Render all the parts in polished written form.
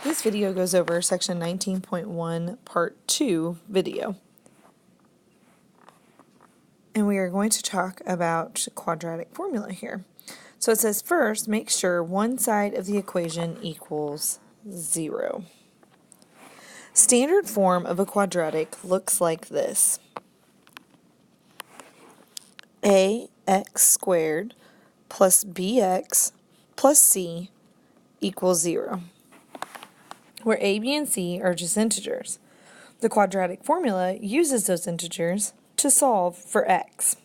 This video goes over section 19.1 part 2 video. And we are going to talk about quadratic formula here. So it says first, make sure one side of the equation equals 0. Standard form of a quadratic looks like this. ax squared plus bx plus c equals 0, where a, b, and c are just integers. The quadratic formula uses those integers to solve for x.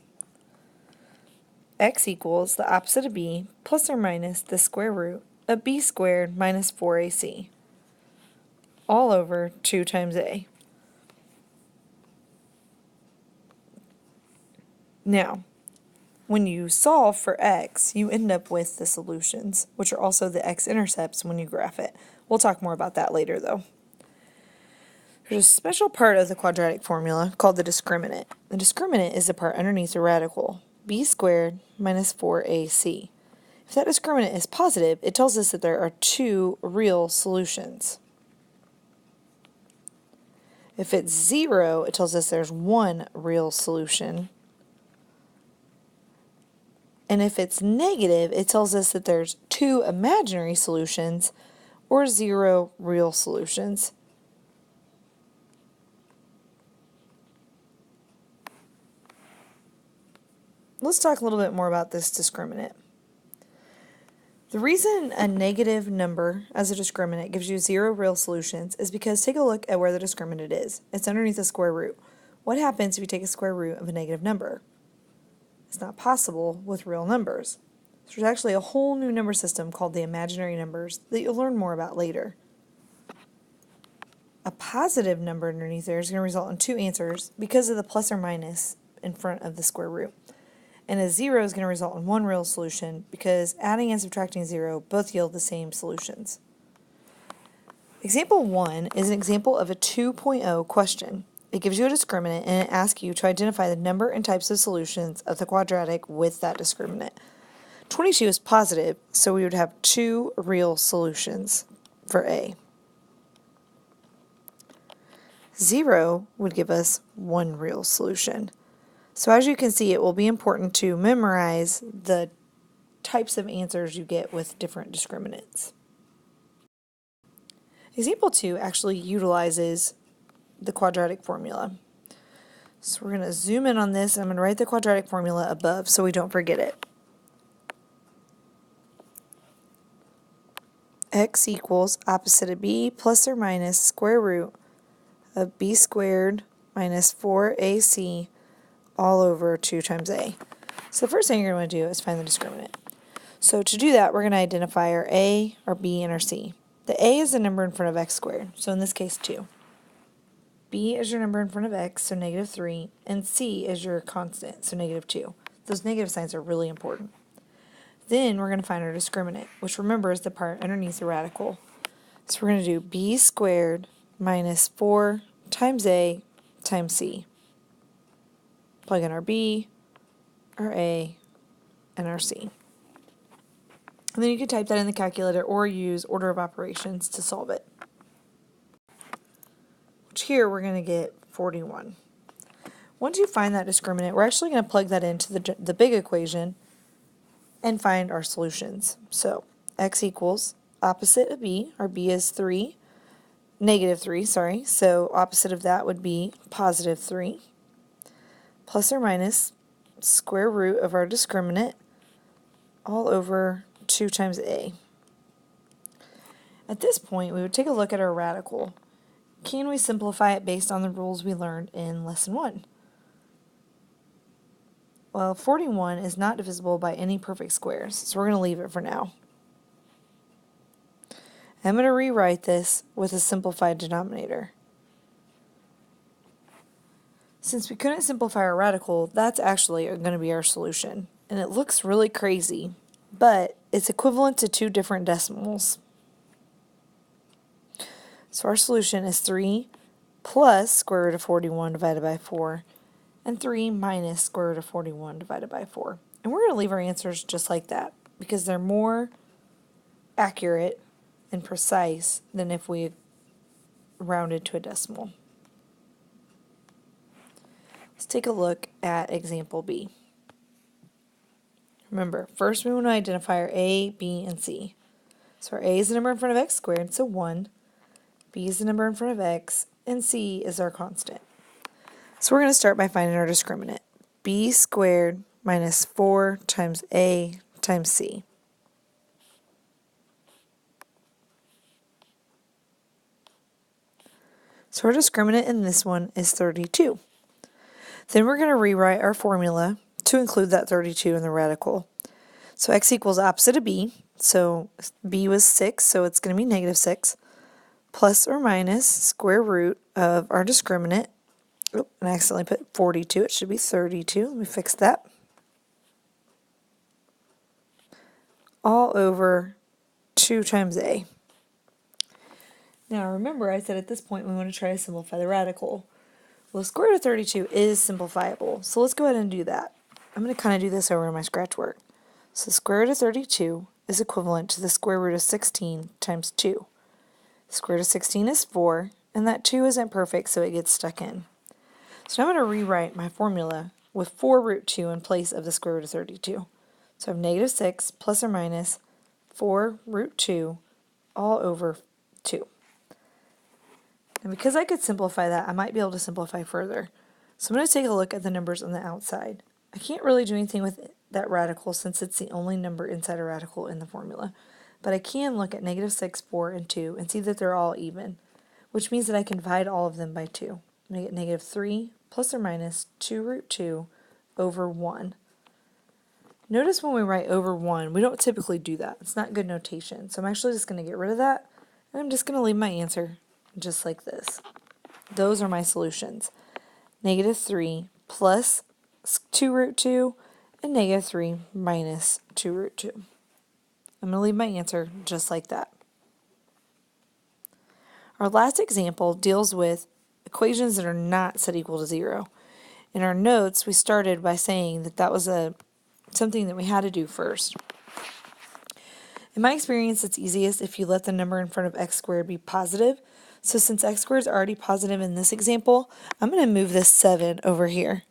X equals the opposite of b plus or minus the square root of b squared minus 4ac, all over 2 times a. Now, when you solve for x, you end up with the solutions, which are also the x-intercepts when you graph it. We'll talk more about that later, though. There's a special part of the quadratic formula called the discriminant. The discriminant is the part underneath the radical, b squared minus 4ac. If that discriminant is positive, it tells us that there are 2 real solutions. If it's 0, it tells us there's 1 real solution. And if it's negative, it tells us that there's 2 imaginary solutions or 0 real solutions. Let's talk a little bit more about this discriminant. The reason a negative number as a discriminant gives you 0 real solutions is because take a look at where the discriminant is. It's underneath the square root. What happens if you take a square root of a negative number? It's not possible with real numbers. So there's actually a whole new number system called the imaginary numbers that you'll learn more about later. A positive number underneath there is going to result in 2 answers because of the plus or minus in front of the square root. And a 0 is going to result in 1 real solution because adding and subtracting 0 both yield the same solutions. Example 1 is an example of a 2.0 question. It gives you a discriminant and it asks you to identify the number and types of solutions of the quadratic with that discriminant. 22 is positive, so we would have 2 real solutions for A. 0 would give us 1 real solution. So as you can see, it will be important to memorize the types of answers you get with different discriminants. Example 2 actually utilizes the quadratic formula. So we're going to zoom in on this, and I'm going to write the quadratic formula above so we don't forget it. X equals opposite of b plus or minus square root of b squared minus 4ac all over 2 times a. So the first thing you're going to want to do is find the discriminant. So to do that, we're going to identify our a, our b, and our c. The a is the number in front of x squared, so in this case 2. B is your number in front of x, so negative 3, and c is your constant, so negative 2. Those negative signs are really important. Then we're going to find our discriminant, which remember is the part underneath the radical. So we're going to do b squared minus 4 times a times c. Plug in our b, our a, and our c. And then you can type that in the calculator or use order of operations to solve it. Which here we're going to get 41. Once you find that discriminant, we're actually going to plug that into the big equation and find our solutions. So x equals opposite of b. Our b is 3, negative 3, sorry. So opposite of that would be positive 3. Plus or minus square root of our discriminant all over 2 times a. At this point, we would take a look at our radical. Can we simplify it based on the rules we learned in lesson 1? Well, 41 is not divisible by any perfect squares, so we're going to leave it for now. I'm going to rewrite this with a simplified denominator. Since we couldn't simplify our radical, that's actually going to be our solution. And it looks really crazy, but it's equivalent to 2 different decimals. So our solution is 3 plus square root of 41 divided by 4, and 3 minus square root of 41 divided by 4. And we're going to leave our answers just like that because they're more accurate and precise than if we rounded to a decimal. Let's take a look at example B. Remember, first we want to identify our A, B, and C. So our A is the number in front of x squared, so 1. B is the number in front of x, and C is our constant. So we're going to start by finding our discriminant. B squared minus 4 times A times C. So our discriminant in this one is 32. Then we're going to rewrite our formula to include that 32 in the radical. So x equals opposite of b, so b was 6, so it's going to be negative 6, plus or minus square root of our discriminant. Oh, and I accidentally put 42, it should be 32. Let me fix that. All over 2 times a. Now remember, I said at this point we want to try to simplify the radical. Well, the square root of 32 is simplifiable, so let's go ahead and do that. I'm going to kind of do this over in my scratch work. So the square root of 32 is equivalent to the square root of 16 times 2. The square root of 16 is 4, and that 2 isn't perfect, so it gets stuck in. So now I'm going to rewrite my formula with 4 root 2 in place of the square root of 32. So I have negative 6 plus or minus 4 root 2 all over 2. And because I could simplify that, I might be able to simplify further. So I'm going to take a look at the numbers on the outside. I can't really do anything with that radical since it's the only number inside a radical in the formula. But I can look at negative 6, 4, and 2 and see that they're all even, which means that I can divide all of them by 2. I'm going to get negative 3 plus or minus 2 root 2 over 1. Notice when we write over 1, we don't typically do that. It's not good notation. So I'm actually just going to get rid of that, and I'm just going to leave my answer just like this. Those are my solutions. Negative 3 plus 2 root 2 and negative 3 minus 2 root 2. I'm going to leave my answer just like that. Our last example deals with equations that are not set equal to 0. In our notes, we started by saying that that was something that we had to do first. In my experience, it's easiest if you let the number in front of x squared be positive. So since x squared is already positive in this example, I'm going to move this 7 over here.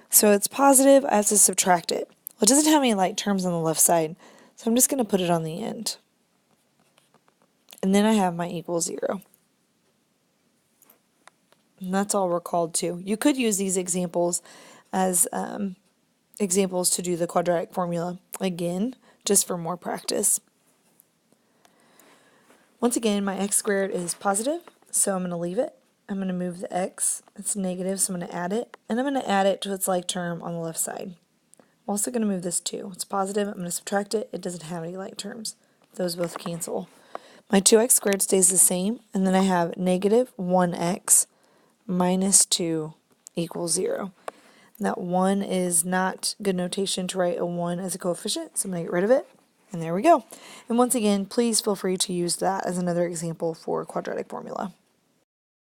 So it's positive, I have to subtract it. Well, it doesn't have any like terms on the left side, so I'm just going to put it on the end. And then I have my equal 0. And that's all we're called to. You could use these examples as examples to do the quadratic formula again, just for more practice. Once again, my x squared is positive, so I'm going to leave it. I'm going to move the x, it's negative, so I'm going to add it, and I'm going to add it to its like term on the left side. I'm also going to move this 2. It's positive, I'm going to subtract it, it doesn't have any like terms. Those both cancel. My 2x squared stays the same, and then I have negative 1x minus 2 equals 0. And that 1 is not good notation to write a 1 as a coefficient, so I'm going to get rid of it. And there we go. And once again, please feel free to use that as another example for quadratic formula.